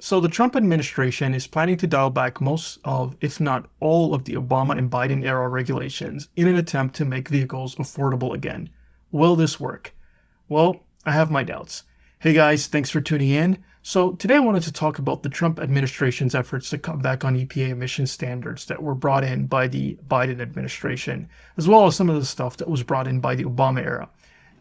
So the Trump administration is planning to dial back most of, if not all of the Obama and Biden era regulations in an attempt to make vehicles affordable again. Will this work? Well, I have my doubts. Hey guys, thanks for tuning in. So today I wanted to talk about the Trump administration's efforts to cut back on EPA emission standards that were brought in by the Biden administration, as well as some of the stuff that was brought in by the Obama era.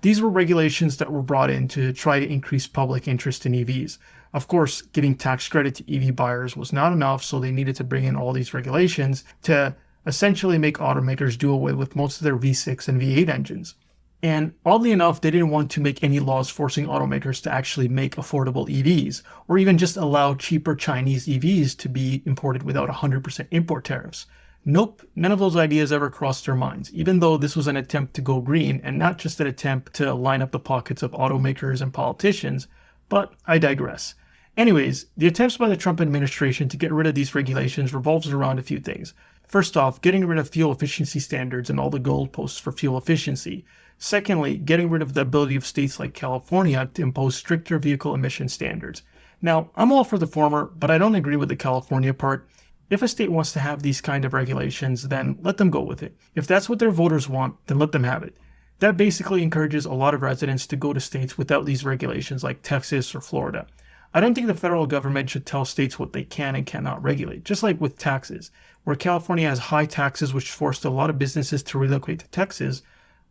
These were regulations that were brought in to try to increase public interest in EVs. Of course, giving tax credit to EV buyers was not enough, so they needed to bring in all these regulations to essentially make automakers do away with most of their V6 and V8 engines. And oddly enough, they didn't want to make any laws forcing automakers to actually make affordable EVs, or even just allow cheaper Chinese EVs to be imported without 100% import tariffs. Nope, none of those ideas ever crossed their minds, even though this was an attempt to go green and not just an attempt to line up the pockets of automakers and politicians, but I digress. Anyways, the attempts by the Trump administration to get rid of these regulations revolves around a few things. First off, getting rid of fuel efficiency standards and all the goalposts for fuel efficiency. Secondly, getting rid of the ability of states like California to impose stricter vehicle emission standards. Now, I'm all for the former, but I don't agree with the California part. If a state wants to have these kind of regulations, then let them go with it. If that's what their voters want, then let them have it. That basically encourages a lot of residents to go to states without these regulations like Texas or Florida. I don't think the federal government should tell states what they can and cannot regulate, just like with taxes, where California has high taxes which forced a lot of businesses to relocate to Texas.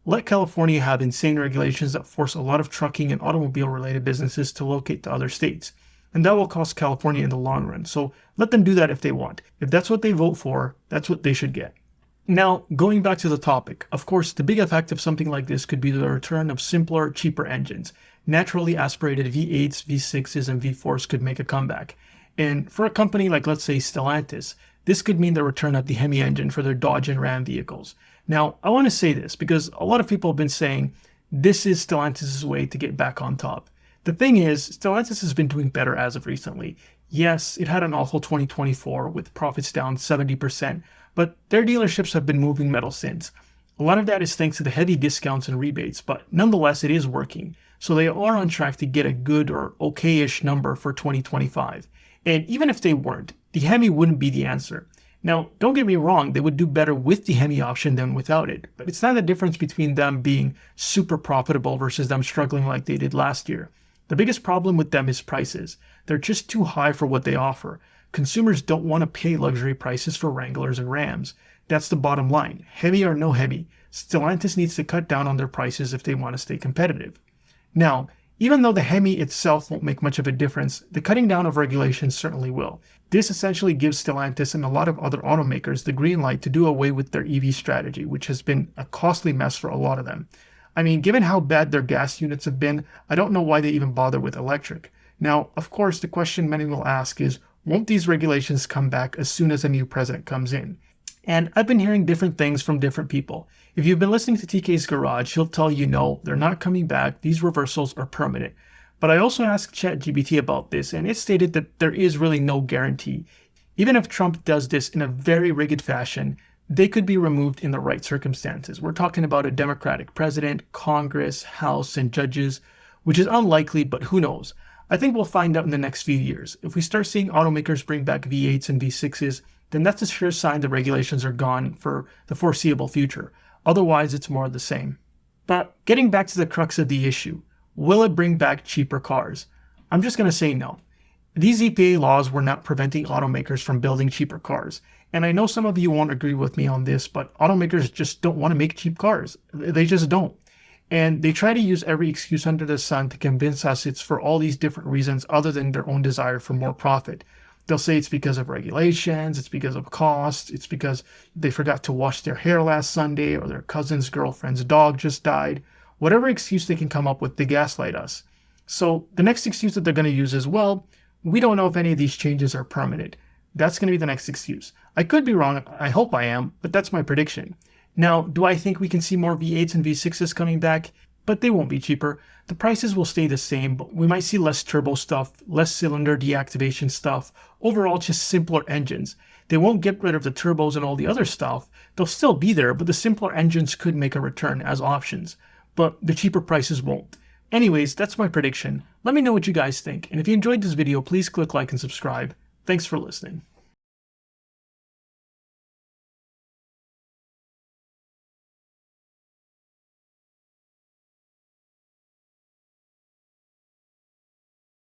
Let California have insane regulations that force a lot of trucking and automobile related businesses to locate to other states. And that will cost California in the long run. So let them do that if they want. If that's what they vote for, that's what they should get. Now, going back to the topic, of course, the big effect of something like this could be the return of simpler, cheaper engines. Naturally aspirated V8s, V6s, and V4s could make a comeback. And for a company like, let's say, Stellantis, this could mean the return of the Hemi engine for their Dodge and Ram vehicles. Now, I want to say this because a lot of people have been saying this is Stellantis' way to get back on top. The thing is, Stellantis has been doing better as of recently. Yes, it had an awful 2024 with profits down 70%, but their dealerships have been moving metal since. A lot of that is thanks to the heavy discounts and rebates, but nonetheless, it is working. So they are on track to get a good or okay-ish number for 2025. And even if they weren't, the Hemi wouldn't be the answer. Now, don't get me wrong, they would do better with the Hemi option than without it, but it's not the difference between them being super profitable versus them struggling like they did last year. The biggest problem with them is prices. They're just too high for what they offer. Consumers don't want to pay luxury prices for Wranglers and Rams. That's the bottom line. Hemi or no Hemi, Stellantis needs to cut down on their prices if they want to stay competitive. Now, even though the Hemi itself won't make much of a difference, the cutting down of regulations certainly will. This essentially gives Stellantis and a lot of other automakers the green light to do away with their EV strategy, which has been a costly mess for a lot of them. I mean, given how bad their gas units have been, I don't know why they even bother with electric. Now, of course, the question many will ask is, won't these regulations come back as soon as a new president comes in? And I've been hearing different things from different people. If you've been listening to TK's Garage, he'll tell you no, they're not coming back, these reversals are permanent. But I also asked ChatGPT about this, and it stated that there is really no guarantee. Even if Trump does this in a very rigid fashion, they could be removed in the right circumstances. We're talking about a Democratic president, Congress, House, and judges, which is unlikely, but who knows? I think we'll find out in the next few years. If we start seeing automakers bring back V8s and V6s, then that's a sure sign the regulations are gone for the foreseeable future. Otherwise, it's more of the same. But getting back to the crux of the issue, will it bring back cheaper cars? I'm just going to say no. These EPA laws were not preventing automakers from building cheaper cars. And I know some of you won't agree with me on this, but automakers just don't want to make cheap cars. They just don't. And they try to use every excuse under the sun to convince us it's for all these different reasons other than their own desire for more profit. They'll say it's because of regulations, it's because of cost, it's because they forgot to wash their hair last Sunday, or their cousin's girlfriend's dog just died. Whatever excuse they can come up with, they gaslight us. So the next excuse that they're going to use is, well, we don't know if any of these changes are permanent. That's going to be the next excuse. I could be wrong, I hope I am, but that's my prediction. Now, do I think we can see more V8s and V6s coming back? But they won't be cheaper. The prices will stay the same, but we might see less turbo stuff, less cylinder deactivation stuff, overall just simpler engines. They won't get rid of the turbos and all the other stuff. They'll still be there, but the simpler engines could make a return as options. But the cheaper prices won't. Anyways, that's my prediction. Let me know what you guys think, and if you enjoyed this video, please click like and subscribe. Thanks for listening.